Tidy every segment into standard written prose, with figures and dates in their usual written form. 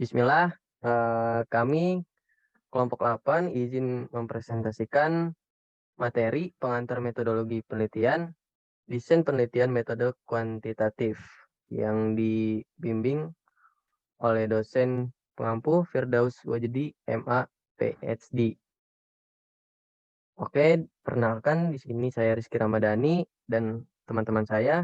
Bismillah, kami kelompok 8 izin mempresentasikan materi pengantar metodologi penelitian, desain penelitian metode kuantitatif yang dibimbing oleh dosen pengampu Firdaus Wajdi, MA, PhD. Oke, perkenalkan di sini saya Rizky Ramadhani dan teman-teman saya.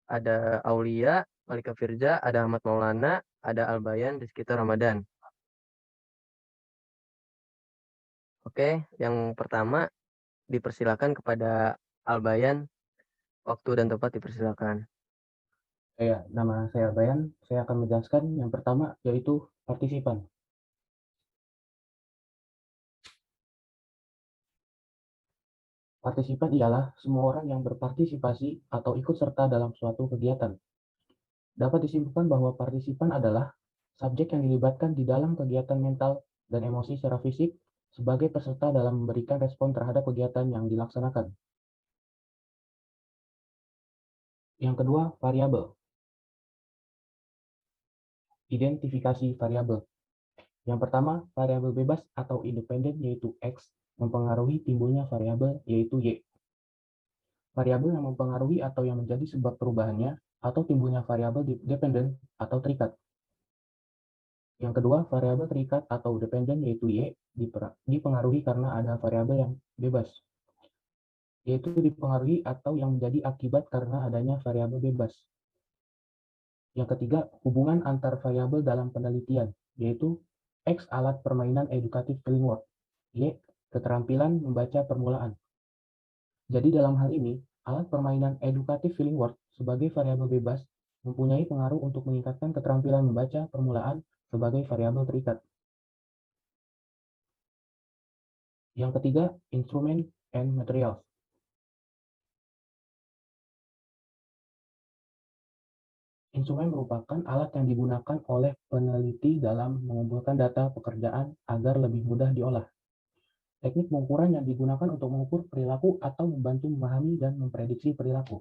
Ada Aulia, Malika Firja, ada Ahmad Maulana, ada Albayan, Rizkita Ramadan. Oke, yang pertama dipersilakan kepada Albayan, waktu dan tempat dipersilakan. Nama saya Bayan. Saya akan menjelaskan yang pertama yaitu partisipan. Partisipan ialah semua orang yang berpartisipasi atau ikut serta dalam suatu kegiatan. Dapat disimpulkan bahwa partisipan adalah subjek yang dilibatkan di dalam kegiatan mental dan emosi secara fisik sebagai peserta dalam memberikan respon terhadap kegiatan yang dilaksanakan. Yang kedua, variabel. Identifikasi variabel. Yang pertama, variabel bebas atau independen yaitu X mempengaruhi timbulnya variabel yaitu Y. Variabel yang mempengaruhi atau yang menjadi sebab perubahannya atau timbulnya variabel dependen atau terikat. Yang kedua, variabel terikat atau dependen yaitu Y dipengaruhi karena ada variabel yang bebas, yaitu dipengaruhi atau yang menjadi akibat karena adanya variabel bebas. Yang ketiga, hubungan antar variabel dalam penelitian, yaitu X alat permainan edukatif feeling word, Y keterampilan membaca permulaan. Jadi dalam hal ini, alat permainan edukatif feeling word sebagai variabel bebas mempunyai pengaruh untuk meningkatkan keterampilan membaca permulaan sebagai variabel terikat. Yang ketiga, instrument and materials. Instrumen merupakan alat yang digunakan oleh peneliti dalam mengumpulkan data pekerjaan agar lebih mudah diolah. Teknik pengukuran yang digunakan untuk mengukur perilaku atau membantu memahami dan memprediksi perilaku.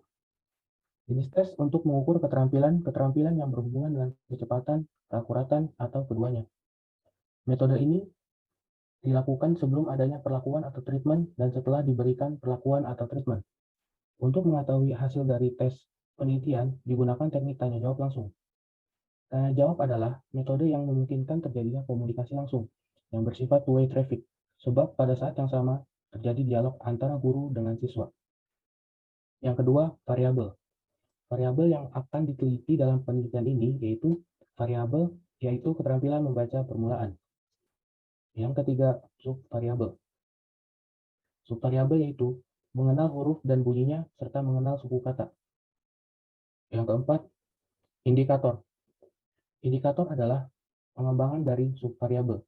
Jenis tes untuk mengukur keterampilan yang berhubungan dengan kecepatan, keakuratan, atau keduanya. Metode ini dilakukan sebelum adanya perlakuan atau treatment dan setelah diberikan perlakuan atau treatment. Untuk mengetahui hasil dari tes penelitian, digunakan teknik tanya jawab langsung. Tanya jawab adalah metode yang memungkinkan terjadinya komunikasi langsung yang bersifat two-way traffic, sebab pada saat yang sama terjadi dialog antara guru dengan siswa. Yang kedua, variabel. Variabel yang akan diteliti dalam penelitian ini yaitu keterampilan membaca permulaan. Yang ketiga, subvariabel. Subvariabel yaitu mengenal huruf dan bunyinya serta mengenal suku kata. Yang keempat, indikator. Indikator adalah pengembangan dari subvariabel.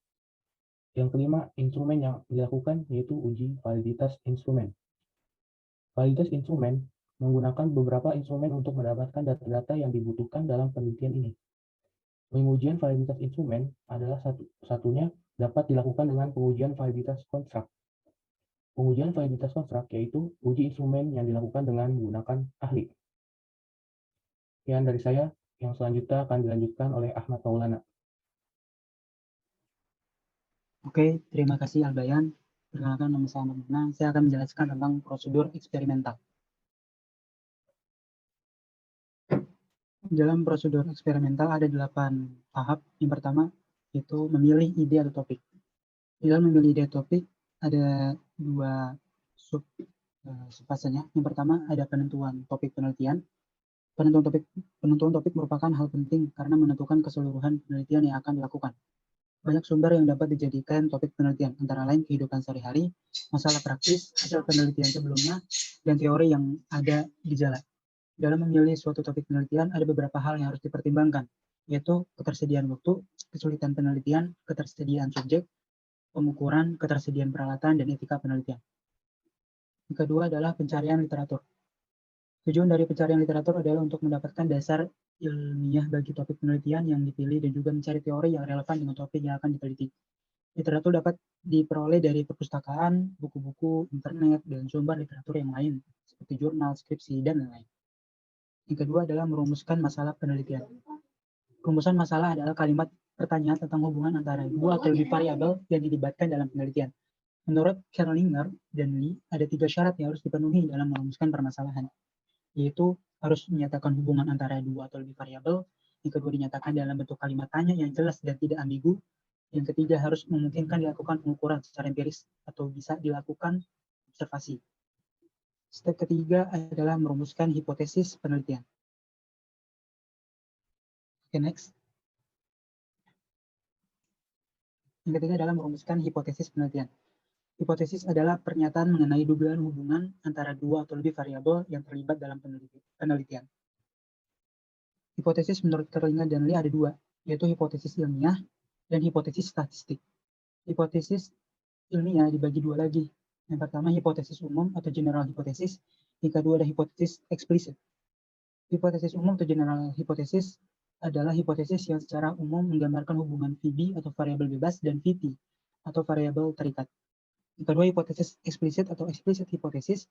Yang kelima, instrumen yang dilakukan yaitu uji validitas instrumen. Validitas instrumen menggunakan beberapa instrumen untuk mendapatkan data-data yang dibutuhkan dalam penelitian ini. Pengujian validitas instrumen adalah satunya dapat dilakukan dengan pengujian validitas konstruk. Pengujian validitas konstruk yaitu uji instrumen yang dilakukan dengan menggunakan ahli. Sekian dari saya, yang selanjutnya akan dilanjutkan oleh Ahmad Maulana. Oke, terima kasih Albayan. Perkenalkan, nama saya Ahmad Maulana. Saya akan menjelaskan tentang prosedur eksperimental. Dalam prosedur eksperimental ada 8 tahap. Yang pertama itu memilih ide atau topik. Dalam memilih ide atau topik ada 2 subfasenya. Yang pertama ada penentuan topik penelitian. Penentuan topik merupakan hal penting karena menentukan keseluruhan penelitian yang akan dilakukan. Banyak sumber yang dapat dijadikan topik penelitian, antara lain kehidupan sehari-hari, masalah praktis, hasil penelitian sebelumnya, dan teori yang ada di jalan. Dalam memilih suatu topik penelitian, ada beberapa hal yang harus dipertimbangkan, yaitu ketersediaan waktu, kesulitan penelitian, ketersediaan subjek, pengukuran, ketersediaan peralatan, dan etika penelitian. Yang kedua adalah pencarian literatur. Tujuan dari pencarian literatur adalah untuk mendapatkan dasar ilmiah bagi topik penelitian yang dipilih dan juga mencari teori yang relevan dengan topik yang akan diteliti. Literatur dapat diperoleh dari perpustakaan, buku-buku, internet, dan sumber literatur yang lain, seperti jurnal, skripsi, dan lain-lain. Yang kedua adalah merumuskan masalah penelitian. Rumusan masalah adalah kalimat pertanyaan tentang hubungan antara dua atau lebih variabel yang dilibatkan dalam penelitian. Menurut Kerlinger dan Lee, ada 3 syarat yang harus dipenuhi dalam merumuskan permasalahan, yaitu harus menyatakan hubungan antara dua atau lebih variabel, yang kedua dinyatakan dalam bentuk kalimat tanya yang jelas dan tidak ambigu, yang ketiga harus memungkinkan dilakukan pengukuran secara empiris atau bisa dilakukan observasi. Step ketiga adalah merumuskan hipotesis penelitian. Oke, next. Yang ketiga adalah merumuskan hipotesis penelitian. Hipotesis adalah pernyataan mengenai dugaan hubungan antara dua atau lebih variabel yang terlibat dalam penelitian. Hipotesis menurut Kerlinger dan Lee ada 2, yaitu hipotesis ilmiah dan hipotesis statistik. Hipotesis ilmiah dibagi 2 lagi. Yang pertama hipotesis umum atau general hypothesis, yang kedua ada hipotesis eksplisit. Hipotesis umum atau general hypothesis adalah hipotesis yang secara umum menggambarkan hubungan VB atau variabel bebas dan VT atau variabel terikat. Yang kedua hipotesis eksplisit atau explicit hypothesis.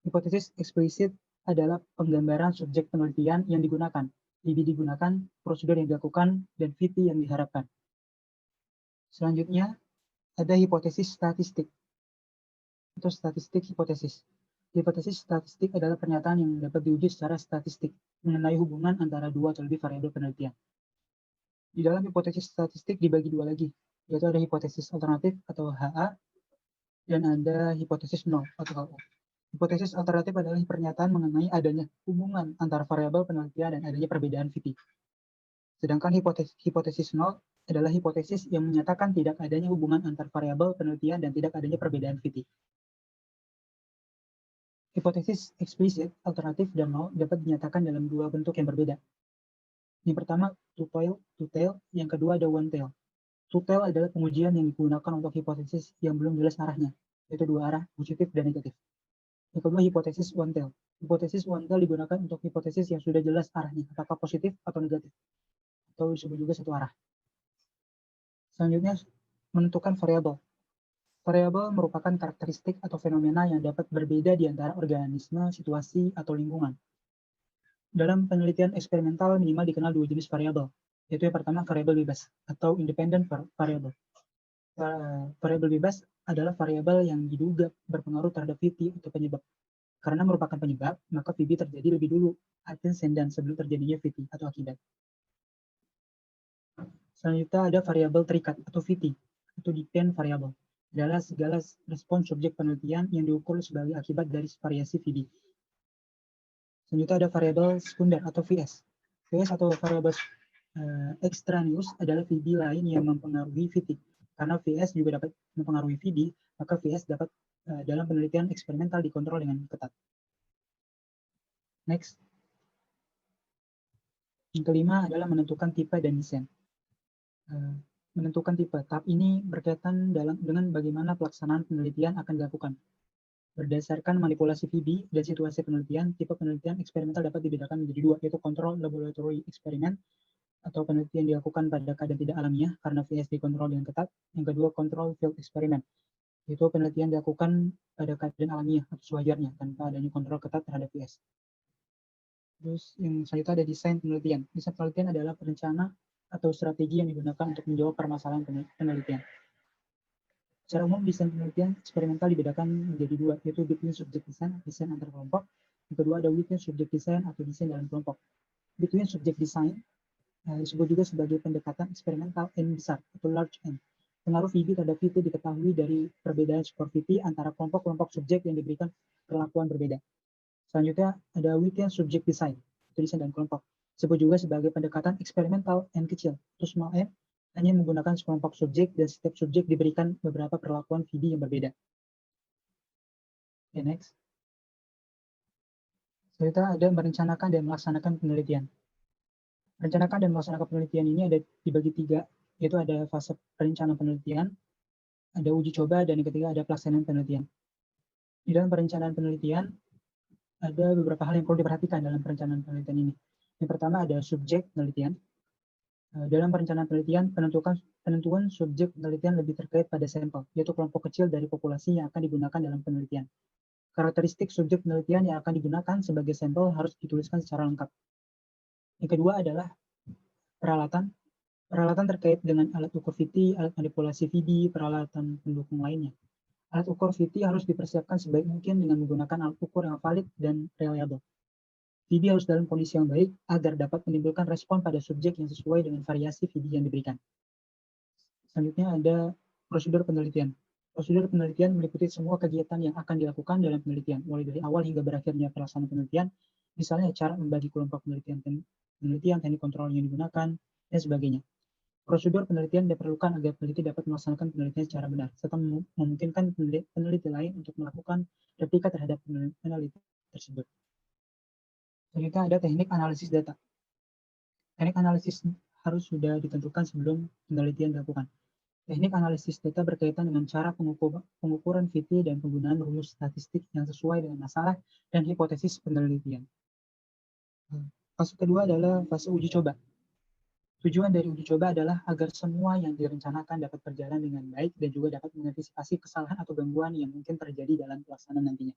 Hipotesis eksplisit adalah penggambaran subjek penelitian yang digunakan, VB digunakan, prosedur yang dilakukan, dan VT yang diharapkan. Selanjutnya ada hipotesis statistik atau statistik hipotesis. Hipotesis statistik adalah pernyataan yang dapat diuji secara statistik mengenai hubungan antara dua atau lebih variabel penelitian. Di dalam hipotesis statistik dibagi 2 lagi, yaitu ada hipotesis alternatif atau HA dan ada hipotesis nol atau HO. Hipotesis alternatif adalah pernyataan mengenai adanya hubungan antara variabel penelitian dan adanya perbedaan VT. Sedangkan hipotesis nol adalah hipotesis yang menyatakan tidak adanya hubungan antar variabel penelitian dan tidak adanya perbedaan VT. Hipotesis eksplisit, alternatif, dan nol dapat dinyatakan dalam 2 bentuk yang berbeda. Yang pertama, two-tail, yang kedua ada one-tail. Two-tail adalah pengujian yang digunakan untuk hipotesis yang belum jelas arahnya, yaitu 2 arah, positif dan negatif. Yang kedua, hipotesis one-tail. Hipotesis one-tail digunakan untuk hipotesis yang sudah jelas arahnya, apakah positif atau negatif, atau disebut juga satu arah. Selanjutnya, menentukan variabel. Variabel merupakan karakteristik atau fenomena yang dapat berbeda di antara organisme, situasi, atau lingkungan. Dalam penelitian eksperimental minimal dikenal 2 jenis variabel, yaitu yang pertama variabel bebas atau independent variable. Variabel bebas adalah variabel yang diduga berpengaruh terhadap VT atau penyebab. Karena merupakan penyebab, maka VB terjadi lebih dulu, antecedent sebelum terjadinya VT atau akibat. Selanjutnya ada variabel terikat atau VT, atau dependent variable. Adalah segala respons subjek penelitian yang diukur sebagai akibat dari variasi VB. Selanjutnya ada variabel sekunder atau VS. VS atau variabel extraneous adalah VB lain yang mempengaruhi VT. Karena VS juga dapat mempengaruhi VB, maka VS dapat dalam penelitian eksperimental dikontrol dengan ketat. Next. Yang kelima adalah menentukan tipe dan desain. Menentukan tipe. Tahap ini berkaitan dengan bagaimana pelaksanaan penelitian akan dilakukan. Berdasarkan manipulasi VB dan situasi penelitian, tipe penelitian eksperimental dapat dibedakan menjadi 2, yaitu kontrol laboratory eksperimen atau penelitian dilakukan pada keadaan tidak alamiah karena VS dikontrol dengan ketat. Yang kedua, kontrol field eksperimen, yaitu penelitian dilakukan pada keadaan alamiah atau sewajarnya tanpa adanya kontrol ketat terhadap VS. Terus yang selanjutnya ada desain penelitian. Desain penelitian adalah perencana atau strategi yang digunakan untuk menjawab permasalahan penelitian. Secara umum, desain penelitian eksperimental dibedakan menjadi 2, yaitu between subject design, desain antar kelompok. Yang kedua ada within subject design atau desain dalam kelompok. Between subject design disebut juga sebagai pendekatan eksperimental N besar atau large N. Pengaruh VB terhadap VT diketahui dari perbedaan skor VT antara kelompok-kelompok subjek yang diberikan perlakuan berbeda. Selanjutnya ada within subject design atau desain dalam kelompok. Disebut juga sebagai pendekatan eksperimental N kecil atau small n, hanya menggunakan sekelompok subjek dan setiap subjek diberikan beberapa perlakuan VB yang berbeda. Okay, next. Selanjutnya ada merencanakan dan melaksanakan penelitian. Merencanakan dan melaksanakan penelitian ini ada dibagi 3, yaitu ada fase perencanaan penelitian, ada uji coba, dan yang ketiga ada pelaksanaan penelitian. Di dalam perencanaan penelitian, ada beberapa hal yang perlu diperhatikan dalam perencanaan penelitian ini. Yang pertama ada subjek penelitian. Dalam perencanaan penelitian, penentuan subjek penelitian lebih terkait pada sampel, yaitu kelompok kecil dari populasi yang akan digunakan dalam penelitian. Karakteristik subjek penelitian yang akan digunakan sebagai sampel harus dituliskan secara lengkap. Yang kedua adalah peralatan. Peralatan terkait dengan alat ukur VT, alat manipulasi VD, peralatan pendukung lainnya. Alat ukur VT harus dipersiapkan sebaik mungkin dengan menggunakan alat ukur yang valid dan reliable. VD harus dalam kondisi yang baik agar dapat menimbulkan respon pada subjek yang sesuai dengan variasi VD yang diberikan. Selanjutnya ada prosedur penelitian. Prosedur penelitian meliputi semua kegiatan yang akan dilakukan dalam penelitian, mulai dari awal hingga berakhirnya pelaksanaan penelitian, misalnya cara membagi kelompok penelitian, teknik kontrol yang digunakan, dan sebagainya. Prosedur penelitian diperlukan agar peneliti dapat melaksanakan penelitian secara benar, serta memungkinkan peneliti lain untuk melakukan replika terhadap peneliti tersebut. Selanjutnya ada teknik analisis data. Teknik analisis harus sudah ditentukan sebelum penelitian dilakukan. Teknik analisis data berkaitan dengan cara pengukuran VT dan penggunaan rumus statistik yang sesuai dengan masalah dan hipotesis penelitian. Fase kedua adalah fase uji coba. Tujuan dari uji coba adalah agar semua yang direncanakan dapat berjalan dengan baik dan juga dapat mengantisipasi kesalahan atau gangguan yang mungkin terjadi dalam pelaksanaan nantinya.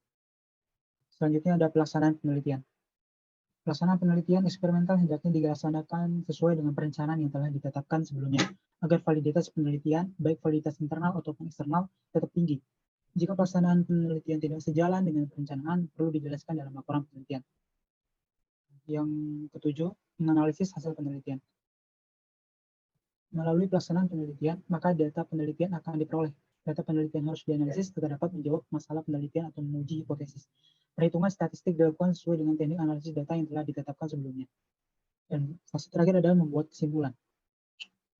Selanjutnya ada pelaksanaan penelitian. Pelaksanaan penelitian eksperimental hendaknya dilaksanakan sesuai dengan perencanaan yang telah ditetapkan sebelumnya, agar validitas penelitian, baik validitas internal ataupun eksternal, tetap tinggi. Jika pelaksanaan penelitian tidak sejalan dengan perencanaan, perlu dijelaskan dalam laporan penelitian. Yang ketujuh, menganalisis hasil penelitian. Melalui pelaksanaan penelitian, maka data penelitian akan diperoleh. Data penelitian harus dianalisis agar dapat menjawab masalah penelitian atau menguji hipotesis. Perhitungan statistik dilakukan sesuai dengan teknik analisis data yang telah ditetapkan sebelumnya. Dan fase terakhir adalah membuat kesimpulan.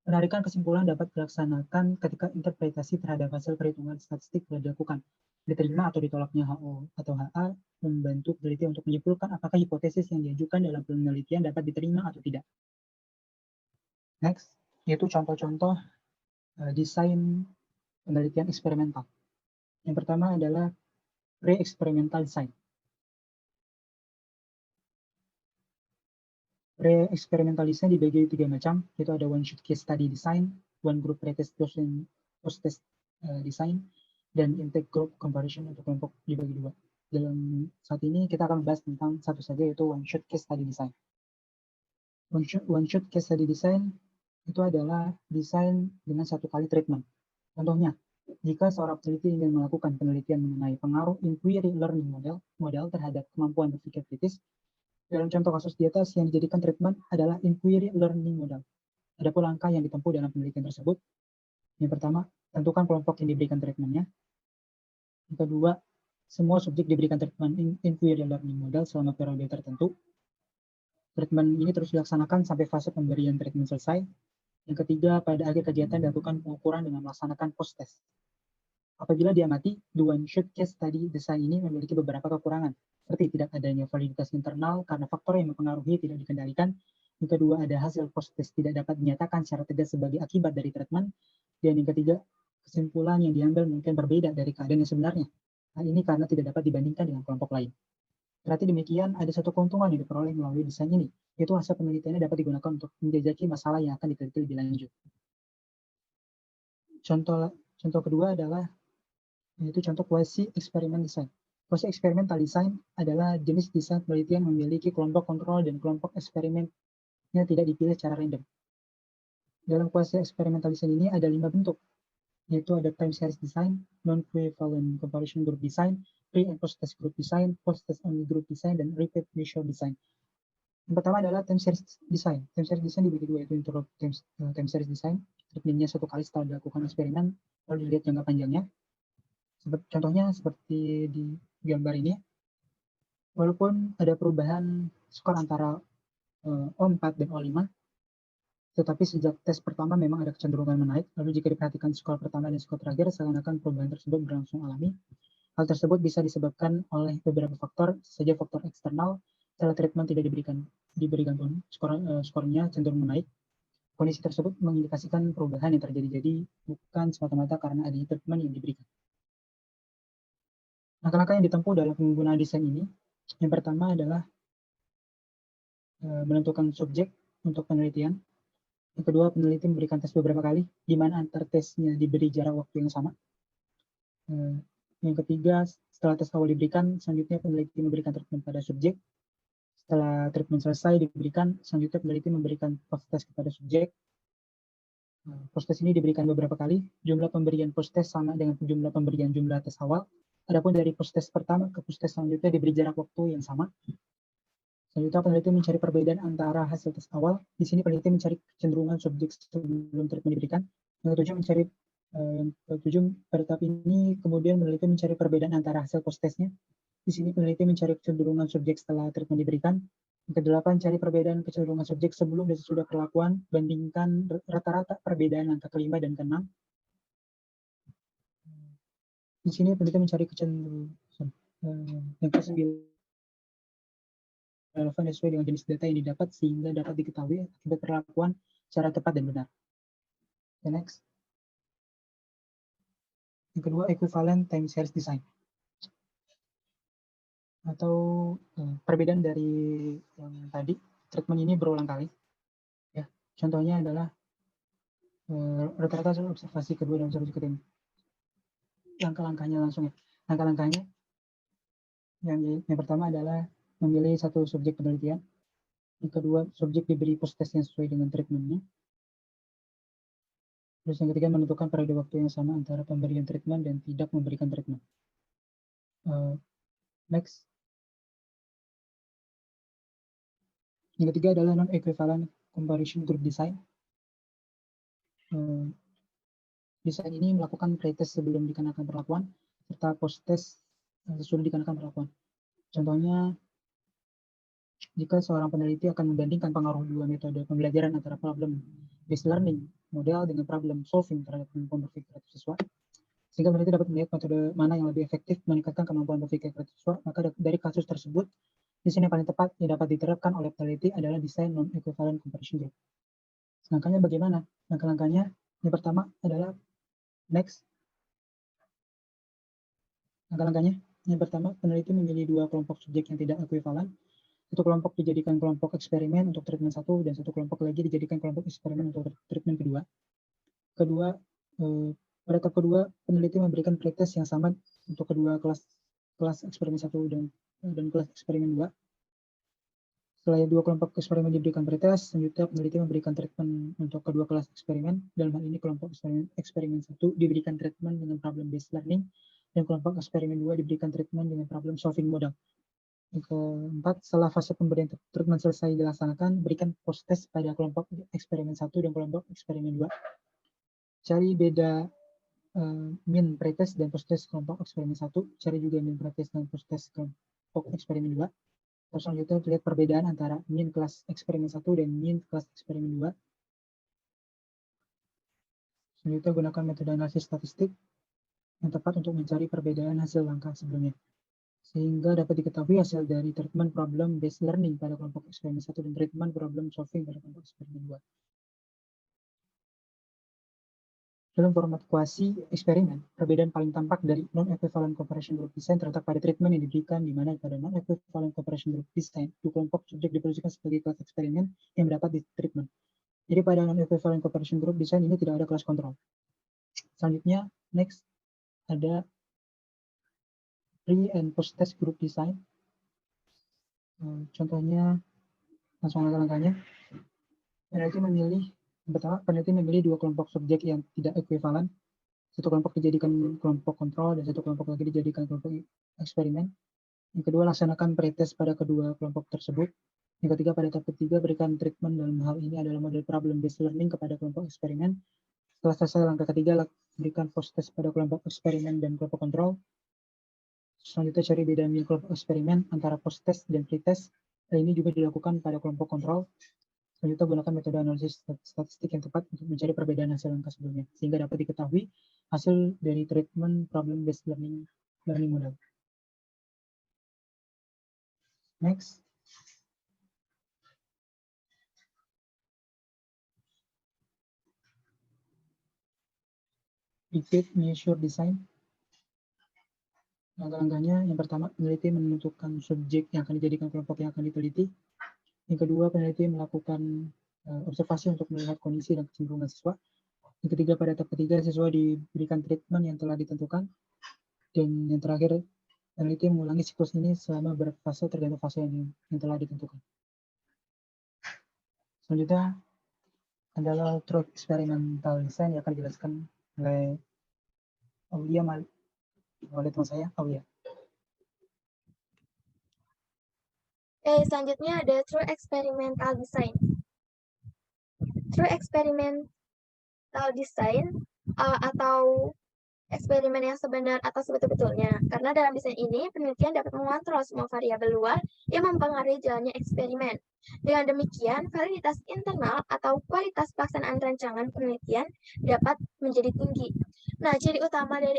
Penarikan kesimpulan dapat dilaksanakan ketika interpretasi terhadap hasil perhitungan statistik telah dilakukan. Diterima atau ditolaknya HO atau HA membantu peneliti untuk menyimpulkan apakah hipotesis yang diajukan dalam penelitian dapat diterima atau tidak. Next, yaitu contoh-contoh desain penelitian eksperimental. Yang pertama adalah pre-experimental design. Pre-experimental design dibagi tiga macam, yaitu ada one shot case study design, one group pretest post-test design, dan intake group comparison untuk kelompok dibagi dua. Dalam saat ini kita akan membahas tentang satu saja, yaitu one shot case study design. One shot case study design itu adalah desain dengan satu kali treatment. Contohnya, jika seorang peneliti ingin melakukan penelitian mengenai pengaruh inquiry learning model terhadap kemampuan berpikir kritis, dalam contoh kasus di atas yang dijadikan treatment adalah inquiry learning model. Ada pun langkah yang ditempuh dalam penelitian tersebut. Yang pertama, tentukan kelompok yang diberikan treatmentnya. Yang kedua, semua subjek diberikan treatment inquiry learning model selama periode tertentu. Treatment ini terus dilaksanakan sampai fase pemberian treatment selesai. Yang ketiga, pada akhir kegiatan dilakukan pengukuran dengan melaksanakan post-test. Apabila diamati, the one-shot case study design ini memiliki beberapa kekurangan, seperti tidak adanya validitas internal karena faktor yang mempengaruhi tidak dikendalikan. Yang kedua, ada hasil post-test tidak dapat dinyatakan secara tegas sebagai akibat dari treatment. Dan yang ketiga, kesimpulan yang diambil mungkin berbeda dari keadaan yang sebenarnya. Hal ini karena tidak dapat dibandingkan dengan kelompok lain. Berarti demikian, ada satu keuntungan yang diperoleh melalui desain ini, yaitu hasil penelitiannya dapat digunakan untuk menjajaki masalah yang akan diteliti lebih lanjut. Contoh kedua adalah yaitu contoh quasi eksperimen design. Quasi experimental design adalah jenis desain penelitian memiliki kelompok kontrol dan kelompok eksperimennya tidak dipilih secara random. Dalam quasi experimental design ini ada 5 bentuk, yaitu ada time series design, non-equivalent comparison group design, pre and post-test group design, post-test only group design, dan repeat measure design. Yang pertama adalah time series design. Time series design dibagi dua, yaitu interrupt time series design, treatmentnya satu kali setelah dilakukan eksperimen, lalu dilihat jangka panjangnya. Contohnya seperti di gambar ini, walaupun ada perubahan skor antara O4 dan O5, tetapi sejak tes pertama memang ada kecenderungan menaik, lalu jika diperhatikan skor pertama dan skor terakhir, seakan-akan perubahan tersebut berlangsung alami. Hal tersebut bisa disebabkan oleh beberapa faktor, saja faktor eksternal, setelah treatment tidak diberikan pun, skornya cenderung menaik. Kondisi tersebut mengindikasikan perubahan yang terjadi, jadi bukan semata-mata karena adanya treatment yang diberikan. Langkah-langkah yang ditempuh dalam penggunaan desain ini, yang pertama adalah menentukan subjek untuk penelitian. Yang kedua, peneliti memberikan tes beberapa kali, di mana antar tesnya diberi jarak waktu yang sama. Yang ketiga, setelah tes awal diberikan, selanjutnya peneliti memberikan treatment pada subjek. Setelah treatment selesai diberikan, selanjutnya peneliti memberikan post-test kepada subjek. Post-test ini diberikan beberapa kali. Jumlah pemberian post-test sama dengan jumlah pemberian jumlah tes awal. Adapun dari post-test pertama ke post-test selanjutnya diberi jarak waktu yang sama. Selanjutnya peneliti mencari perbedaan antara hasil tes awal. Di sini peneliti mencari kecenderungan subjek sebelum treatment diberikan. Yang ketujuh pada tahap ini kemudian peneliti mencari perbedaan antara hasil post-testnya. Di sini peneliti mencari kecenderungan subjek setelah treatment diberikan. Yang kedelapan, cari perbedaan kecenderungan subjek sebelum dan sesudah perlakuan, bandingkan rata-rata perbedaan angka kelima dan keenam. Di sini peneliti mencari kecenderungan. Yang ke-9, relevan sesuai dengan jenis data yang didapat sehingga dapat diketahui akibat perlakuan secara tepat dan benar. Next. Yang kedua, equivalent time series design. Atau perbedaan dari yang tadi, treatment ini berulang kali. Ya, contohnya adalah rata-rata observasi kedua dan observasi ketiga. Langkah-langkahnya langsung ya. Langkah-langkahnya yang pertama adalah memilih satu subjek penelitian. Yang kedua, subjek diberi post-test yang sesuai dengan treatmentnya. Terus yang ketiga, menentukan periode waktu yang sama antara pemberian treatment dan tidak memberikan treatment. Next. Yang ketiga adalah non-equivalent comparison group design. Desain ini melakukan pretest sebelum dikenakan perlakuan, serta post-test sesudah dikenakan perlakuan. Contohnya, jika seorang peneliti akan membandingkan pengaruh dua metode pembelajaran antara problem-based learning model dengan problem solving terhadap kemampuan berpikir kreatif siswa, sehingga peneliti dapat melihat metode mana yang lebih efektif meningkatkan kemampuan berpikir kreatif siswa, maka dari kasus tersebut, desain yang paling tepat yang dapat diterapkan oleh peneliti adalah desain non-equivalent comparison group. Langkahnya bagaimana? Langkah-langkahnya yang pertama adalah next. Langkah-langkahnya yang pertama, peneliti memilih dua kelompok subjek yang tidak ekuivalen. Satu kelompok dijadikan kelompok eksperimen untuk treatment 1 dan satu kelompok lagi dijadikan kelompok eksperimen untuk treatment kedua. Pada tahap kedua, peneliti memberikan pretest yang sama untuk kedua kelas eksperimen 1 dan kelas eksperimen 2. Setelah dua kelompok eksperimen diberikan pretest, selanjutnya peneliti memberikan treatment untuk kedua kelas eksperimen. Dalam hal ini kelompok eksperimen 1 diberikan treatment dengan problem-based learning, dan kelompok eksperimen 2 diberikan treatment dengan problem solving model. Yang keempat, setelah fase pemberian treatment selesai dilaksanakan, berikan post-test pada kelompok eksperimen 1 dan kelompok eksperimen 2. Cari beda min pretest dan post-test kelompok eksperimen 1, cari juga min pretest dan post-test kelompok eksperimen 2. Terus selanjutnya lihat perbedaan antara min kelas eksperimen 1 dan min kelas eksperimen 2. Selanjutnya gunakan metode analisis statistik yang tepat untuk mencari perbedaan hasil langkah sebelumnya, sehingga dapat diketahui hasil dari treatment problem based learning pada kelompok eksperimen 1 dan treatment problem solving pada kelompok eksperimen 2. Dalam format kuasi eksperimen, perbedaan paling tampak dari non-equivalent comparison group design terletak pada treatment yang diberikan, di mana pada non-equivalent comparison group design, dua kelompok subjek diposisikan sebagai kelas eksperimen yang mendapat di treatment. Jadi pada non-equivalent comparison group design ini tidak ada kelas kontrol. Selanjutnya, next, ada pre and post test group design. Contohnya, langsung langkah-langkahnya. Peneliti memilih dua kelompok subjek yang tidak ekuivalen. Satu kelompok dijadikan kelompok kontrol dan satu kelompok lagi dijadikan kelompok eksperimen. Yang kedua, laksanakan pretest pada kedua kelompok tersebut. Yang ketiga, pada tahap ketiga, berikan treatment dalam hal ini adalah model problem based learning kepada kelompok eksperimen. Setelah selesai langkah ketiga, berikan post-test pada kelompok eksperimen dan kelompok kontrol. Selanjutnya, cari beda min kelompok eksperimen antara post-test dan pretest. Dan ini juga dilakukan pada kelompok kontrol. Selanjutnya, gunakan metode analisis statistik yang tepat untuk mencari perbedaan hasil langkah sebelumnya, sehingga dapat diketahui hasil dari treatment problem based learning model. Next. Repeat measure design. Langkah-langkahnya, yang pertama, peneliti menentukan subjek yang akan dijadikan kelompok yang akan diteliti. Yang kedua, peneliti melakukan observasi untuk melihat kondisi dan kecenderungan siswa. Yang ketiga, pada tahap ketiga, siswa diberikan treatment yang telah ditentukan. Dan yang terakhir, peneliti mengulangi siklus ini selama berfase tergantung fase yang telah ditentukan. Selanjutnya adalah true experimental design yang akan dijelaskan oleh oleh teman saya, Aulia. Oke, selanjutnya ada true experimental design. True experimental design atau eksperimen yang sebenar atau sebetul-betulnya. Karena dalam desain ini, penelitian dapat mengontrol semua variabel luar yang mempengaruhi jalannya eksperimen. Dengan demikian, validitas internal atau kualitas pelaksanaan rancangan penelitian dapat menjadi tinggi. Nah, ciri utama dari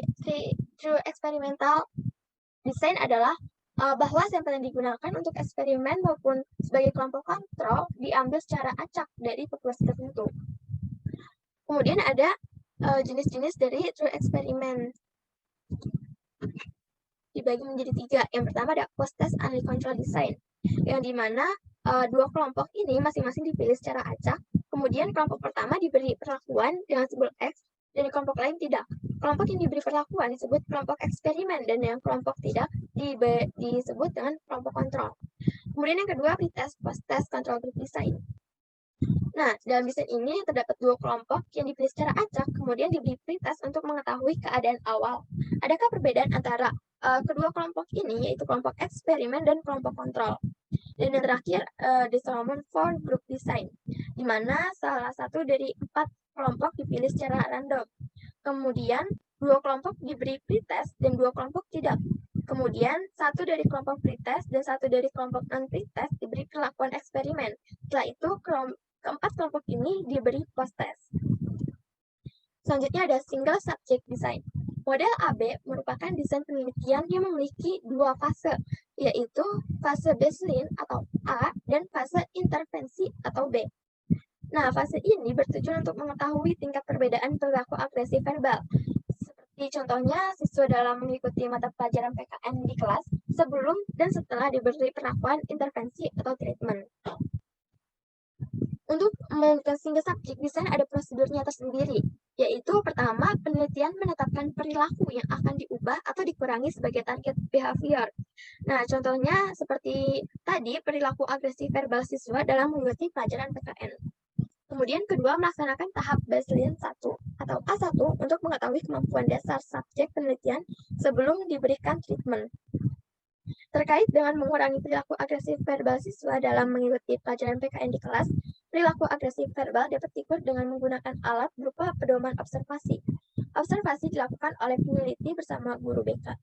true experimental design adalah bahwa sampel yang digunakan untuk eksperimen maupun sebagai kelompok kontrol diambil secara acak dari populasi tertentu. Kemudian ada jenis-jenis dari true experiment dibagi menjadi 3. Yang pertama ada post-test uncontrolled design, yang dimana dua kelompok ini masing-masing dipilih secara acak. Kemudian kelompok pertama diberi perlakuan dengan simbol X dan kelompok lain tidak. Kelompok yang diberi perlakuan disebut kelompok eksperimen dan yang kelompok tidak disebut dengan kelompok kontrol. Kemudian yang kedua pretest post-test control group design. Nah, dalam desain ini terdapat dua kelompok yang dipilih secara acak, kemudian diberi pretest untuk mengetahui keadaan awal. Adakah perbedaan antara kedua kelompok ini, yaitu kelompok eksperimen dan kelompok kontrol? Dan yang terakhir, the Solomon Four Group Design, di mana salah satu dari 4 kelompok dipilih secara random. Kemudian, dua kelompok diberi pretest dan dua kelompok tidak. Kemudian, satu dari kelompok pretest dan satu dari kelompok non-pretest diberi perlakuan eksperimen. Setelah itu, keempat kelompok ini diberi post-test. Selanjutnya ada single subject design. Model AB merupakan desain penelitian yang memiliki dua fase, yaitu fase baseline atau A dan fase intervensi atau B. Nah, fase ini bertujuan untuk mengetahui tingkat perbedaan perilaku agresif verbal. Seperti contohnya, siswa dalam mengikuti mata pelajaran PKN di kelas sebelum dan setelah diberi perlakuan intervensi atau treatment. Untuk melakukan single subject design ada prosedurnya tersendiri, yaitu pertama, penelitian menetapkan perilaku yang akan diubah atau dikurangi sebagai target behavior. Nah, contohnya seperti tadi, perilaku agresif verbal siswa dalam mengikuti pelajaran PKN. Kemudian kedua, melaksanakan tahap baseline 1 atau A1 untuk mengetahui kemampuan dasar subjek penelitian sebelum diberikan treatment. Terkait dengan mengurangi perilaku agresif verbal siswa dalam mengikuti pelajaran PKN di kelas, perilaku agresif verbal dapat diukur dengan menggunakan alat berupa pedoman observasi. Observasi dilakukan oleh peneliti bersama guru BK.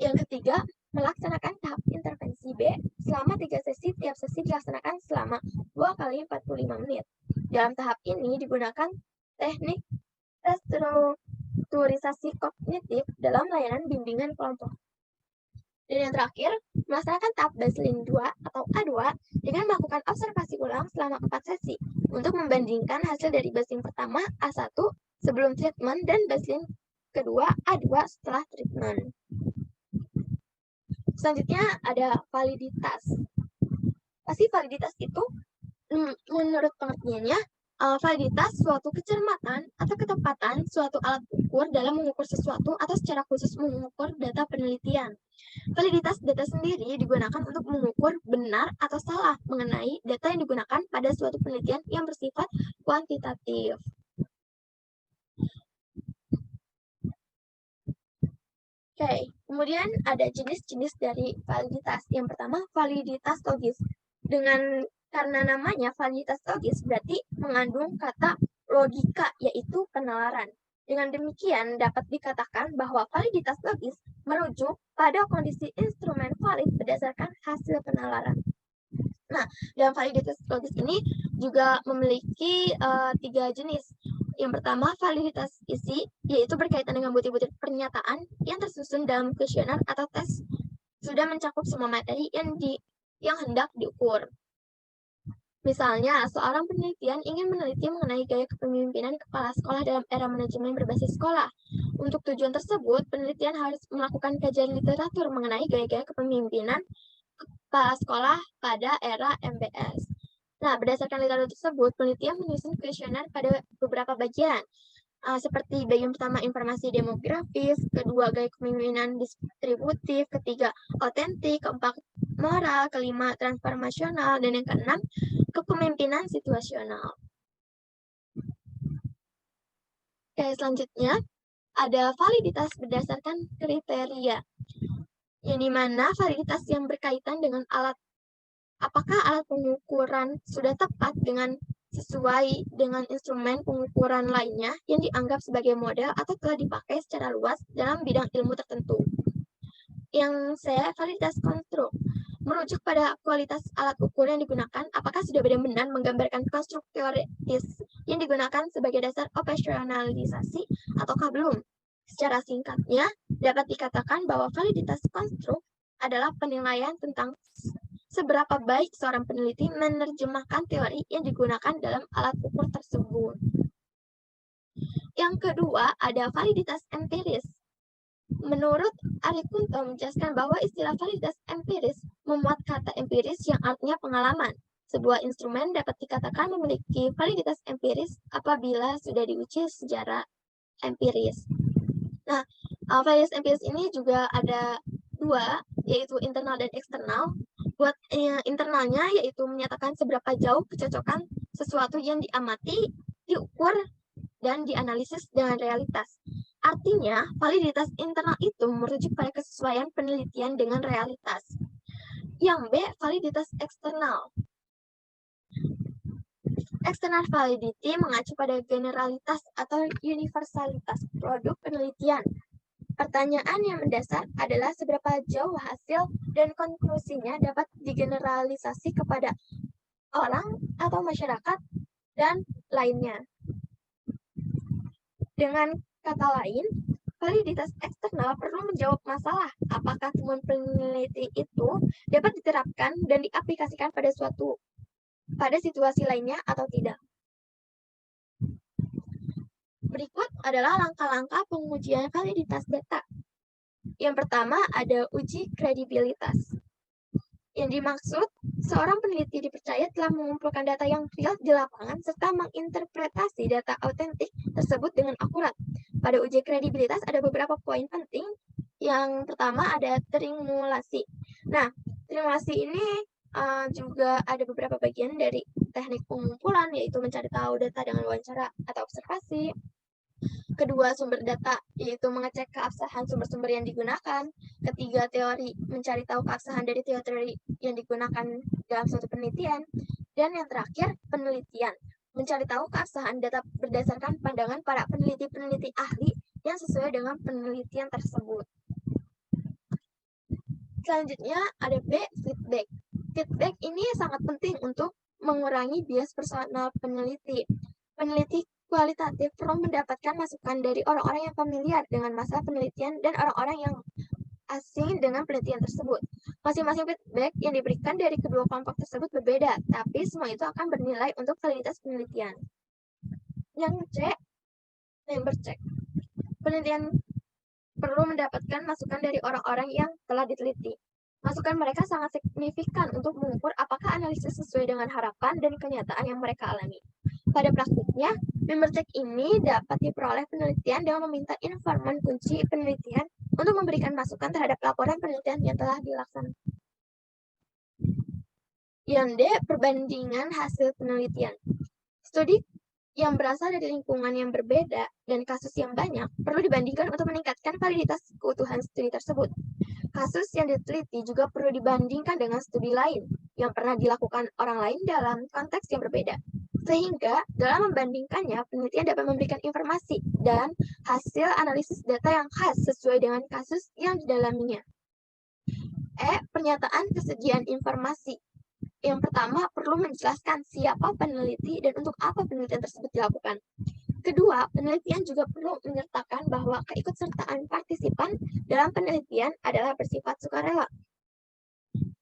Yang ketiga, melaksanakan tahap intervensi B selama 3 sesi, tiap sesi dilaksanakan selama 2 kali 45 menit. Dalam tahap ini digunakan teknik restrukturisasi kognitif dalam layanan bimbingan kelompok. Dan yang terakhir, melaksanakan tahap baseline 2 atau A2 dengan melakukan observasi ulang selama 4 sesi untuk membandingkan hasil dari baseline pertama A1 sebelum treatment dan baseline kedua A2 setelah treatment. Selanjutnya ada validitas. Pasti validitas itu menurut pengertiannya validitas suatu kecermatan atau ketepatan suatu alat ukur dalam mengukur sesuatu atau secara khusus mengukur data penelitian. Validitas data sendiri digunakan untuk mengukur benar atau salah mengenai data yang digunakan pada suatu penelitian yang bersifat kuantitatif. Oke, kemudian ada jenis-jenis dari validitas. Yang pertama, validitas logis. Karena namanya validitas logis berarti mengandung kata logika, yaitu penalaran. Dengan demikian dapat dikatakan bahwa validitas logis merujuk pada kondisi instrumen valid berdasarkan hasil penalaran. Nah, dalam validitas logis ini juga memiliki 3 jenis. Yang pertama, validitas isi, yaitu berkaitan dengan butir-butir pernyataan yang tersusun dalam kuesioner atau tes sudah mencakup semua materi yang hendak diukur. Misalnya, seorang penelitian ingin meneliti mengenai gaya kepemimpinan kepala sekolah dalam era manajemen berbasis sekolah. Untuk tujuan tersebut, penelitian harus melakukan kajian literatur mengenai gaya-gaya kepemimpinan kepala sekolah pada era MBS. Nah, berdasarkan literatur tersebut, penelitian menyusun kuesioner pada beberapa bagian. seperti bagian pertama informasi demografis, kedua gaya kepemimpinan distributif, ketiga otentik, keempat moral, kelima transformasional, dan yang keenam kepemimpinan situasional. Oke, selanjutnya ada validitas berdasarkan kriteria, yang dimana validitas yang berkaitan dengan alat, apakah alat pengukuran sudah tepat dengan sesuai dengan instrumen pengukuran lainnya yang dianggap sebagai model atau telah dipakai secara luas dalam bidang ilmu tertentu. Yang saya validitas konstruk merujuk pada kualitas alat ukur yang digunakan, apakah sudah benar-benar menggambarkan konstruk teoritis yang digunakan sebagai dasar operasionalisasi ataukah belum. Secara singkatnya, dapat dikatakan bahwa validitas konstruk adalah penilaian tentang seberapa baik seorang peneliti menerjemahkan teori yang digunakan dalam alat ukur tersebut. Yang kedua, ada validitas empiris. Menurut Ari Kunto menjelaskan bahwa istilah validitas empiris memuat kata empiris yang artinya pengalaman. Sebuah instrumen dapat dikatakan memiliki validitas empiris apabila sudah diuji secara empiris. Nah, validitas empiris ini juga ada dua, yaitu internal dan eksternal. Buat internalnya, yaitu menyatakan seberapa jauh kecocokan sesuatu yang diamati, diukur, dan dianalisis dengan realitas. Artinya, validitas internal itu merujuk pada kesesuaian penelitian dengan realitas. Yang B, validitas eksternal. External validity mengacu pada generalitas atau universalitas produk penelitian. Pertanyaan yang mendasar adalah seberapa jauh hasil dan konklusinya dapat digeneralisasi kepada orang atau masyarakat dan lainnya. Dengan kata lain, validitas eksternal perlu menjawab masalah apakah temuan peneliti itu dapat diterapkan dan diaplikasikan pada situasi lainnya atau tidak. Berikut adalah langkah-langkah pengujian validitas data. Yang pertama ada uji kredibilitas. Yang dimaksud, seorang peneliti dipercaya telah mengumpulkan data yang real di lapangan serta menginterpretasi data autentik tersebut dengan akurat. Pada uji kredibilitas ada beberapa poin penting. Yang pertama ada trimulasi. Nah, trimulasi ini juga ada beberapa bagian dari teknik pengumpulan, yaitu mencari tahu data dengan wawancara atau observasi. Kedua, sumber data, yaitu mengecek keabsahan sumber-sumber yang digunakan. Ketiga, teori, mencari tahu keabsahan dari teori yang digunakan dalam suatu penelitian. Dan yang terakhir, penelitian, mencari tahu keabsahan data berdasarkan pandangan para peneliti-peneliti ahli yang sesuai dengan penelitian tersebut. Selanjutnya, ada B, feedback. Feedback ini sangat penting untuk mengurangi bias personal peneliti. Peneliti kualitatif perlu mendapatkan masukan dari orang-orang yang familiar dengan masalah penelitian dan orang-orang yang asing dengan penelitian tersebut. Masing-masing feedback yang diberikan dari kedua kelompok tersebut berbeda, tapi semua itu akan bernilai untuk validitas penelitian. Yang C, member check. Penelitian perlu mendapatkan masukan dari orang-orang yang telah diteliti. Masukan mereka sangat signifikan untuk mengukur apakah analisis sesuai dengan harapan dan kenyataan yang mereka alami. Pada praktiknya, member check ini dapat diperoleh penelitian dengan meminta informan kunci penelitian untuk memberikan masukan terhadap laporan penelitian yang telah dilaksanakan. Yang D, perbandingan hasil penelitian. Studi yang berasal dari lingkungan yang berbeda dan kasus yang banyak perlu dibandingkan untuk meningkatkan validitas keutuhan studi tersebut. Kasus yang diteliti juga perlu dibandingkan dengan studi lain yang pernah dilakukan orang lain dalam konteks yang berbeda. Sehingga dalam membandingkannya, penelitian dapat memberikan informasi dan hasil analisis data yang khas sesuai dengan kasus yang didalaminya. E, pernyataan kesediaan informasi. Yang pertama, perlu menjelaskan siapa peneliti dan untuk apa penelitian tersebut dilakukan. Kedua, penelitian juga perlu menyertakan bahwa keikutsertaan partisipan dalam penelitian adalah bersifat sukarela.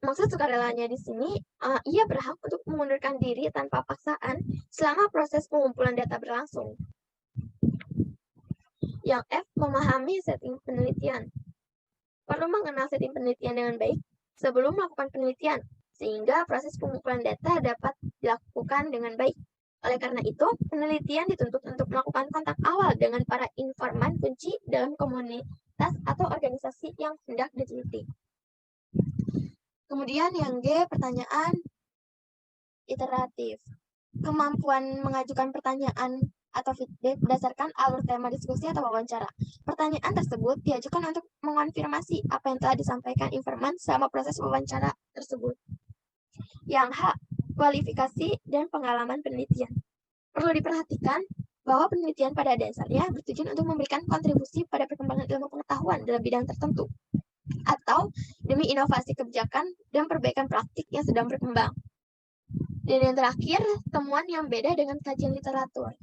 Maksud sukarelanya di sini, ia berhak untuk mengundurkan diri tanpa paksaan selama proses pengumpulan data berlangsung. Yang F, memahami setting penelitian. Perlu mengenal setting penelitian dengan baik sebelum melakukan penelitian, sehingga proses pengumpulan data dapat dilakukan dengan baik. Oleh karena itu, penelitian dituntut untuk melakukan kontak awal dengan para informan kunci dalam komunitas atau organisasi yang hendak diteliti. Kemudian yang G, pertanyaan iteratif. Kemampuan mengajukan pertanyaan atau feedback berdasarkan alur tema diskusi atau wawancara. Pertanyaan tersebut diajukan untuk mengonfirmasi apa yang telah disampaikan informan selama proses wawancara tersebut. Yang H, kualifikasi dan pengalaman penelitian. Perlu diperhatikan bahwa penelitian pada dasarnya bertujuan untuk memberikan kontribusi pada perkembangan ilmu pengetahuan dalam bidang tertentu, atau demi inovasi kebijakan dan perbaikan praktik yang sedang berkembang. Dan yang terakhir, temuan yang beda dengan kajian literatur.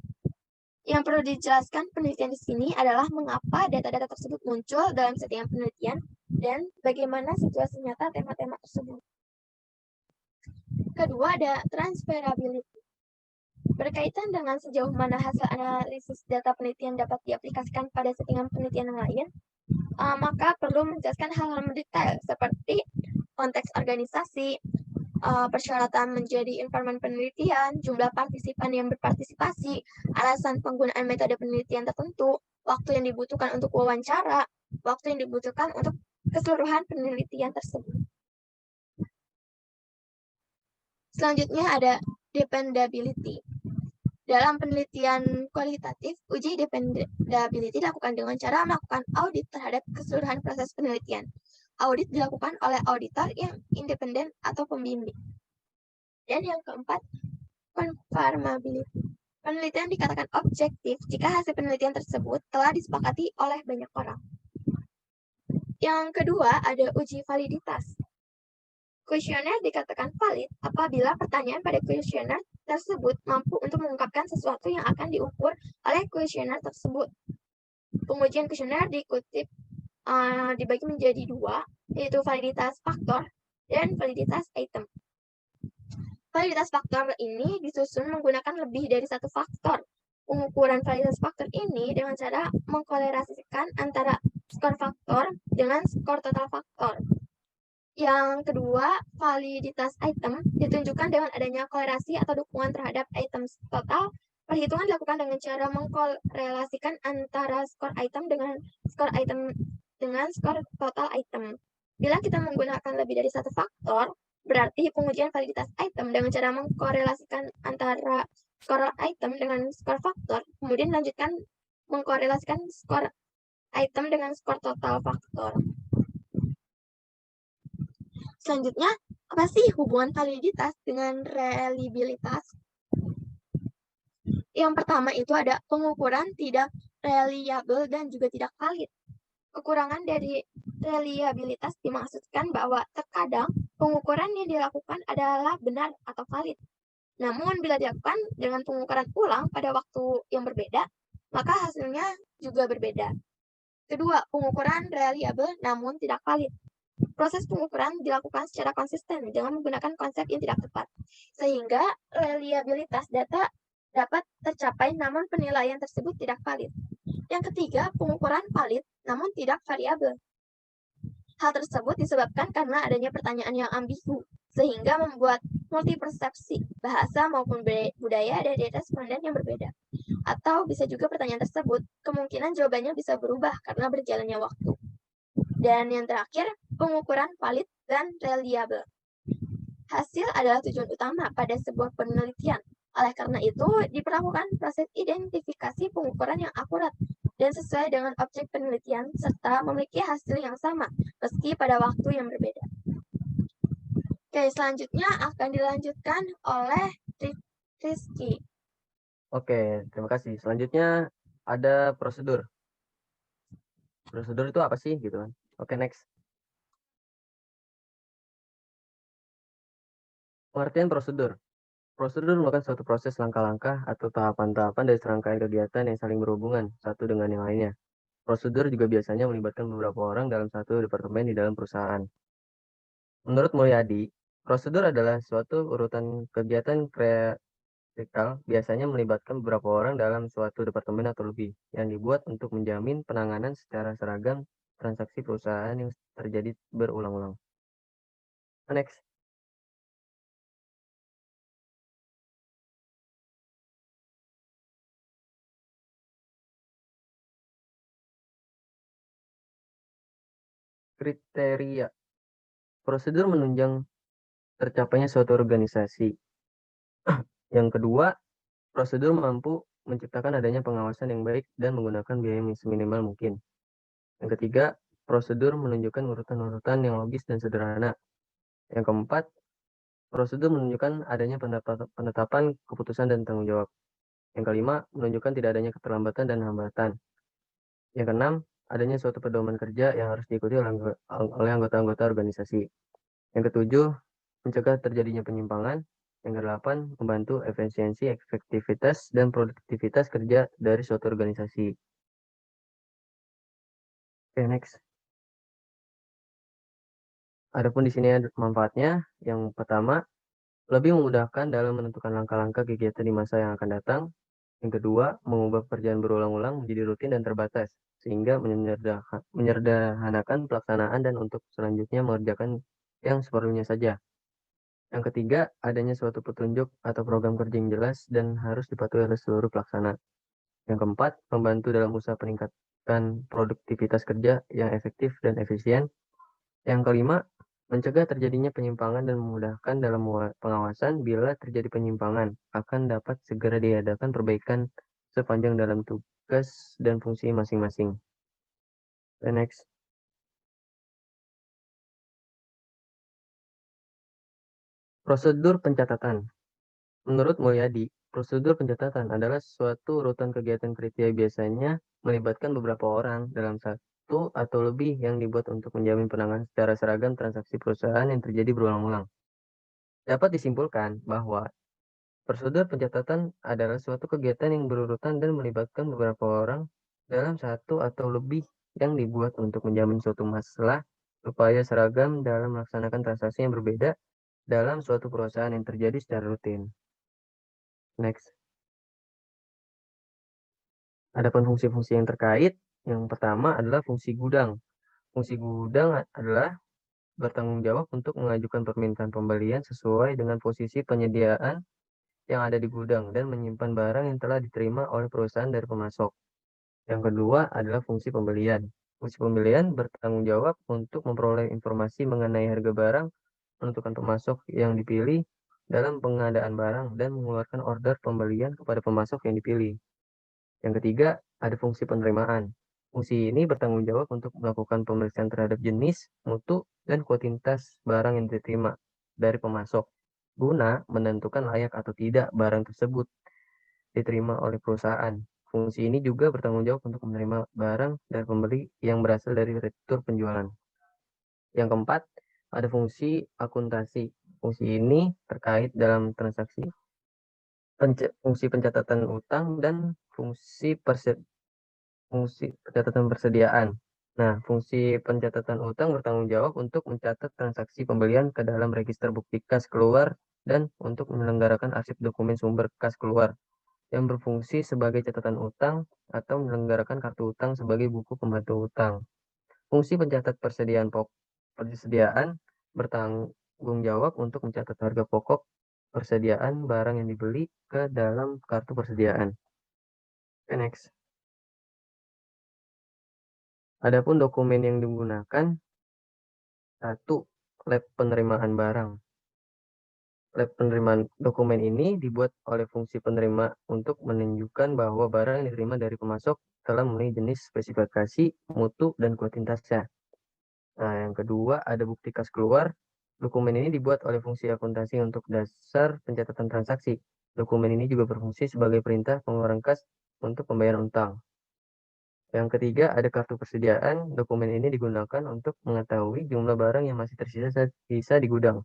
Yang perlu dijelaskan penelitian di sini adalah mengapa data-data tersebut muncul dalam setiap penelitian dan bagaimana situasi nyata tema-tema tersebut. Kedua, ada transferability. Berkaitan dengan sejauh mana hasil analisis data penelitian dapat diaplikasikan pada settingan penelitian yang lain, maka perlu menjelaskan hal-hal mendetail seperti konteks organisasi, persyaratan menjadi informan penelitian, jumlah partisipan yang berpartisipasi, alasan penggunaan metode penelitian tertentu, waktu yang dibutuhkan untuk wawancara, waktu yang dibutuhkan untuk keseluruhan penelitian tersebut. Selanjutnya ada dependability. Dalam penelitian kualitatif, uji dependability dilakukan dengan cara melakukan audit terhadap keseluruhan proses penelitian. Audit dilakukan oleh auditor yang independen atau pembimbing. Dan yang keempat, conformability. Penelitian dikatakan objektif jika hasil penelitian tersebut telah disepakati oleh banyak orang. Yang kedua, ada uji validitas. Kuesioner dikatakan valid apabila pertanyaan pada kuesioner tersebut mampu untuk mengungkapkan sesuatu yang akan diukur oleh kuesioner tersebut. Pengujian kuesioner dibagi menjadi dua, yaitu validitas faktor dan validitas item. Validitas faktor ini disusun menggunakan lebih dari satu faktor. Pengukuran validitas faktor ini dengan cara mengkolerasikan antara skor faktor dengan skor total faktor. Yang kedua, validitas item ditunjukkan dengan adanya kolerasi atau dukungan terhadap item total. Perhitungan dilakukan dengan cara mengkorelasikan antara skor item dengan skor total item. Bila kita menggunakan lebih dari satu faktor, berarti pengujian validitas item dengan cara mengkorelasikan antara skor item dengan skor faktor, kemudian lanjutkan mengkorelasikan skor item dengan skor total faktor. Selanjutnya, apa sih hubungan validitas dengan reliabilitas? Yang pertama itu ada pengukuran tidak reliable dan juga tidak valid. Kekurangan dari reliabilitas dimaksudkan bahwa terkadang pengukuran yang dilakukan adalah benar atau valid. Namun bila dilakukan dengan pengukuran ulang pada waktu yang berbeda, maka hasilnya juga berbeda. Kedua, pengukuran reliable namun tidak valid. Proses pengukuran dilakukan secara konsisten dengan menggunakan konsep yang tidak tepat, sehingga reliabilitas data dapat tercapai namun penilaian tersebut tidak valid. Yang ketiga, pengukuran valid namun tidak variabel. Hal tersebut disebabkan karena adanya pertanyaan yang ambigu, sehingga membuat multipersepsi bahasa maupun budaya dari responden yang berbeda. Atau bisa juga pertanyaan tersebut, kemungkinan jawabannya bisa berubah karena berjalannya waktu. Dan yang terakhir, pengukuran valid dan reliable. Hasil adalah tujuan utama pada sebuah penelitian. Oleh karena itu, diperlakukan proses identifikasi pengukuran yang akurat dan sesuai dengan objek penelitian serta memiliki hasil yang sama, meski pada waktu yang berbeda. Oke, selanjutnya akan dilanjutkan oleh Rizky. Oke, terima kasih. Selanjutnya ada prosedur. Prosedur itu apa sih gitu kan? Oke, next. Pengertian prosedur. Prosedur merupakan suatu proses langkah-langkah atau tahapan-tahapan dari serangkaian kegiatan yang saling berhubungan satu dengan yang lainnya. Prosedur juga biasanya melibatkan beberapa orang dalam satu departemen di dalam perusahaan. Menurut Mulyadi, prosedur adalah suatu urutan kegiatan kritikal biasanya melibatkan beberapa orang dalam suatu departemen atau lebih, yang dibuat untuk menjamin penanganan secara seragam transaksi perusahaan yang terjadi berulang-ulang. Next. Kriteria. Prosedur menunjang tercapainya suatu organisasi. Yang kedua, prosedur mampu menciptakan adanya pengawasan yang baik dan menggunakan biaya yang seminimal mungkin. Yang ketiga, prosedur menunjukkan urutan-urutan yang logis dan sederhana. Yang keempat, prosedur menunjukkan adanya penetapan keputusan dan tanggung jawab. Yang kelima, menunjukkan tidak adanya keterlambatan dan hambatan. Yang keenam, adanya suatu pedoman kerja yang harus diikuti oleh anggota-anggota organisasi. Yang ketujuh, mencegah terjadinya penyimpangan. Yang kedelapan, membantu efisiensi, efektivitas, dan produktivitas kerja dari suatu organisasi. Oke, next. Adapun di sini ada manfaatnya. Yang pertama, lebih memudahkan dalam menentukan langkah-langkah kegiatan di masa yang akan datang. Yang kedua, mengubah pekerjaan berulang-ulang menjadi rutin dan terbatas, sehingga menyederhanakan pelaksanaan dan untuk selanjutnya mengerjakan yang seperlunya saja. Yang ketiga, adanya suatu petunjuk atau program kerja yang jelas dan harus dipatuhi oleh seluruh pelaksana. Yang keempat, membantu dalam usaha peningkatan produktivitas kerja yang efektif dan efisien. Yang kelima, mencegah terjadinya penyimpangan dan memudahkan dalam pengawasan. Bila terjadi penyimpangan, akan dapat segera diadakan perbaikan sepanjang dalam tugas dan fungsi masing-masing. Next. Prosedur pencatatan. Menurut Mulyadi, prosedur pencatatan adalah suatu urutan kegiatan kriteria biasanya melibatkan beberapa orang dalam satu atau lebih yang dibuat untuk menjamin penanganan secara seragam transaksi perusahaan yang terjadi berulang-ulang. Dapat disimpulkan bahwa prosedur pencatatan adalah suatu kegiatan yang berurutan dan melibatkan beberapa orang dalam satu atau lebih yang dibuat untuk menjamin suatu masalah supaya seragam dalam melaksanakan transaksi yang berbeda dalam suatu perusahaan yang terjadi secara rutin. Next. Adapun fungsi-fungsi yang terkait, yang pertama adalah fungsi gudang. Fungsi gudang adalah bertanggung jawab untuk mengajukan permintaan pembelian sesuai dengan posisi penyediaan yang ada di gudang dan menyimpan barang yang telah diterima oleh perusahaan dari pemasok. Yang kedua adalah fungsi pembelian. Fungsi pembelian bertanggung jawab untuk memperoleh informasi mengenai harga barang, menentukan pemasok yang dipilih dalam pengadaan barang, dan mengeluarkan order pembelian kepada pemasok yang dipilih. Yang ketiga, ada fungsi penerimaan. Fungsi ini bertanggung jawab untuk melakukan pemeriksaan terhadap jenis, mutu, dan kuantitas barang yang diterima dari pemasok, guna menentukan layak atau tidak barang tersebut diterima oleh perusahaan. Fungsi ini juga bertanggung jawab untuk menerima barang dari pembeli yang berasal dari retur penjualan. Yang keempat, ada fungsi akuntansi. Fungsi ini terkait dalam transaksi, fungsi pencatatan utang, dan fungsi pencatatan persediaan. Nah, fungsi pencatatan utang bertanggung jawab untuk mencatat transaksi pembelian ke dalam register bukti kas keluar dan untuk menyelenggarakan arsip dokumen sumber kas keluar yang berfungsi sebagai catatan utang atau menyelenggarakan kartu utang sebagai buku pembantu utang. Fungsi pencatat persediaan bertanggung jawab untuk mencatat harga pokok persediaan barang yang dibeli ke dalam kartu persediaan. Next. Adapun dokumen yang digunakan, 1. Lab penerimaan barang. Lab penerimaan dokumen ini dibuat oleh fungsi penerima untuk menunjukkan bahwa barang yang diterima dari pemasok telah memenuhi jenis, spesifikasi, mutu, dan kuantitasnya. Nah, yang kedua ada bukti kas keluar. Dokumen ini dibuat oleh fungsi akuntansi untuk dasar pencatatan transaksi. Dokumen ini juga berfungsi sebagai perintah pengeluaran kas untuk pembayaran utang. Yang ketiga, ada kartu persediaan. Dokumen ini digunakan untuk mengetahui jumlah barang yang masih tersisa di gudang.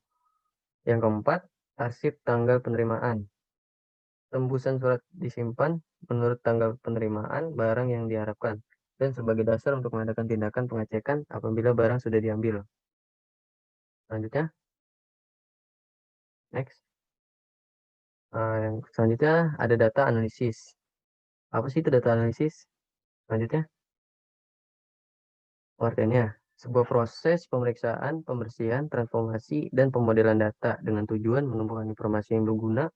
Yang keempat, arsip tanggal penerimaan. Tembusan surat disimpan menurut tanggal penerimaan barang yang diharapkan dan sebagai dasar untuk mengadakan tindakan pengecekan apabila barang sudah diambil. Selanjutnya, next. Yang selanjutnya ada data analisis. Apa sih itu data analisis? Selanjutnya, pengertiannya. Sebuah proses pemeriksaan, pembersihan, transformasi, dan pemodelan data dengan tujuan mengumpulkan informasi yang berguna,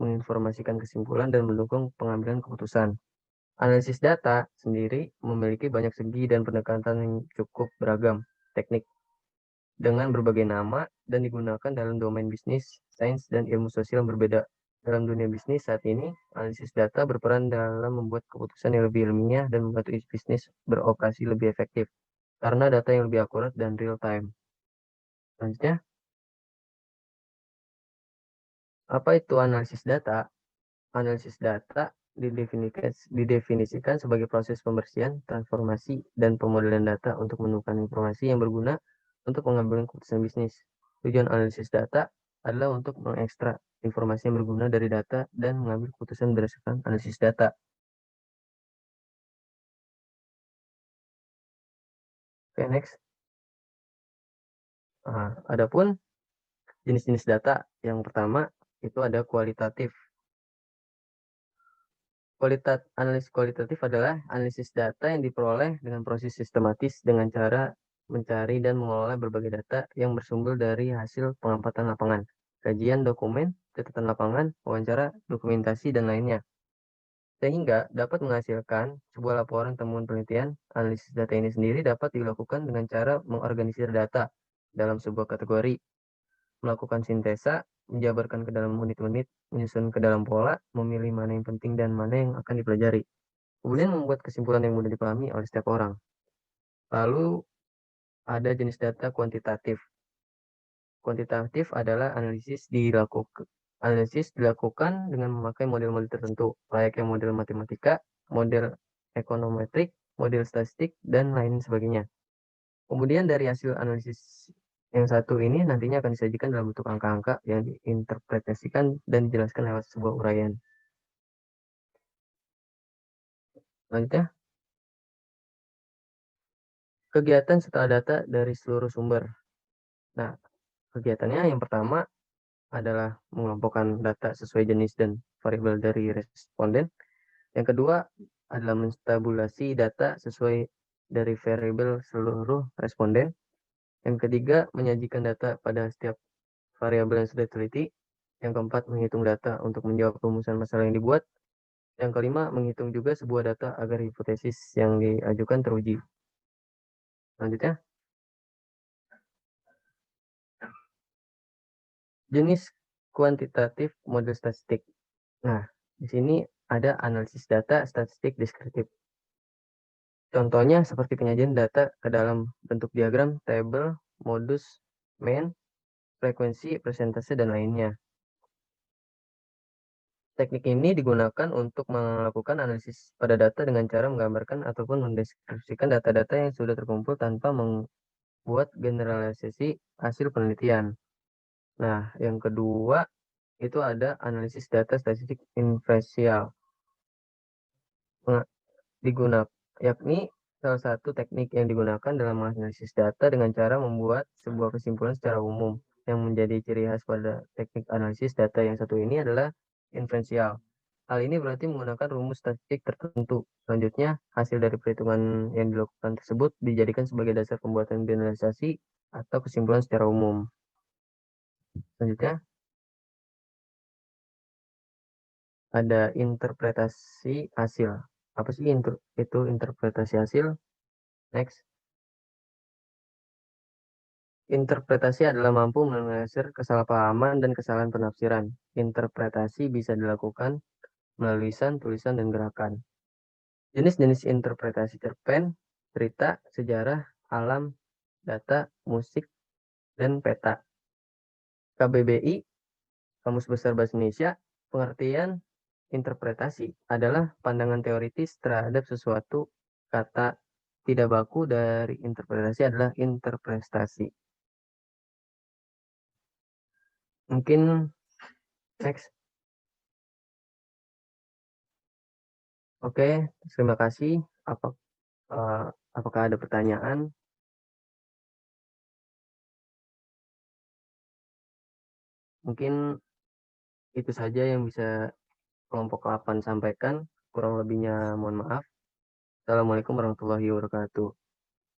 menginformasikan kesimpulan, dan mendukung pengambilan keputusan. Analisis data sendiri memiliki banyak segi dan pendekatan yang cukup beragam. teknik dengan berbagai nama dan digunakan dalam domain bisnis, sains, dan ilmu sosial yang berbeda. Dalam dunia bisnis saat ini, analisis data berperan dalam membuat keputusan yang lebih ilmiah dan membantu bisnis beroperasi lebih efektif karena data yang lebih akurat dan real time. Selanjutnya, apa itu analisis data? Analisis data didefinisikan sebagai proses pembersihan, transformasi, dan pemodelan data untuk menemukan informasi yang berguna untuk mengambil keputusan bisnis. Tujuan analisis data adalah untuk mengekstrak informasi yang berguna dari data dan mengambil keputusan berdasarkan analisis data. Oke, next. Adapun jenis-jenis data, yang pertama itu ada kualitatif. Analisis kualitatif adalah analisis data yang diperoleh dengan proses sistematis dengan cara mencari dan mengelola berbagai data yang bersumber dari hasil pengamatan lapangan, kajian dokumen, catatan lapangan, wawancara, dokumentasi, dan lainnya. Sehingga dapat menghasilkan sebuah laporan temuan penelitian. Analisis data ini sendiri dapat dilakukan dengan cara mengorganisir data dalam sebuah kategori, melakukan sintesa, menjabarkan ke dalam unit-unit, menyusun ke dalam pola, memilih mana yang penting dan mana yang akan dipelajari. Kemudian membuat kesimpulan yang mudah dipahami oleh setiap orang. Lalu ada jenis data kuantitatif. Kuantitatif adalah analisis dilakukan dengan memakai model-model tertentu, layaknya model matematika, model ekonometrik, model statistik, dan lain sebagainya. Kemudian dari hasil analisis yang satu ini nantinya akan disajikan dalam bentuk angka-angka yang diinterpretasikan dan dijelaskan lewat sebuah uraian. Selanjutnya, kegiatan setelah data dari seluruh sumber. Nah, kegiatannya yang pertama adalah mengelompokkan data sesuai jenis dan variabel dari responden. Yang kedua adalah menstabulasi data sesuai dari variabel seluruh responden. Yang ketiga, menyajikan data pada setiap variabel yang sudah diteliti. Yang keempat, menghitung data untuk menjawab rumusan masalah yang dibuat. Yang kelima, menghitung juga sebuah data agar hipotesis yang diajukan teruji. Selanjutnya, jenis kuantitatif model statistik. Nah, di sini ada analisis data statistik deskriptif. Contohnya seperti penyajian data ke dalam bentuk diagram, tabel, modus, main, frekuensi, persentase, dan lainnya. Teknik ini digunakan untuk melakukan analisis pada data dengan cara menggambarkan ataupun mendeskripsikan data-data yang sudah terkumpul tanpa membuat generalisasi hasil penelitian. Nah, yang kedua itu ada analisis data statistik inferensial. Yakni salah satu teknik yang digunakan dalam menganalisis data dengan cara membuat sebuah kesimpulan secara umum. Yang menjadi ciri khas pada teknik analisis data yang satu ini adalah inferensial. Hal ini berarti menggunakan rumus statistik tertentu. Selanjutnya, hasil dari perhitungan yang dilakukan tersebut dijadikan sebagai dasar pembuatan generalisasi atau kesimpulan secara umum. Selanjutnya, ada interpretasi hasil. Apa sih itu interpretasi hasil? Next. Interpretasi adalah mampu menelisir kesalahpahaman dan kesalahan penafsiran. Interpretasi bisa dilakukan melalui lisan, tulisan, dan gerakan. Jenis-jenis interpretasi cerpen, cerita, sejarah, alam, data, musik, dan peta. KBBI, Kamus Besar Bahasa Indonesia, pengertian interpretasi adalah pandangan teoritis terhadap sesuatu. Kata tidak baku dari interpretasi adalah interpretasi. Mungkin next. Oke, terima kasih. Apakah ada pertanyaan? Mungkin itu saja yang bisa kelompok 8 sampaikan. Kurang lebihnya mohon maaf. Assalamualaikum warahmatullahi wabarakatuh.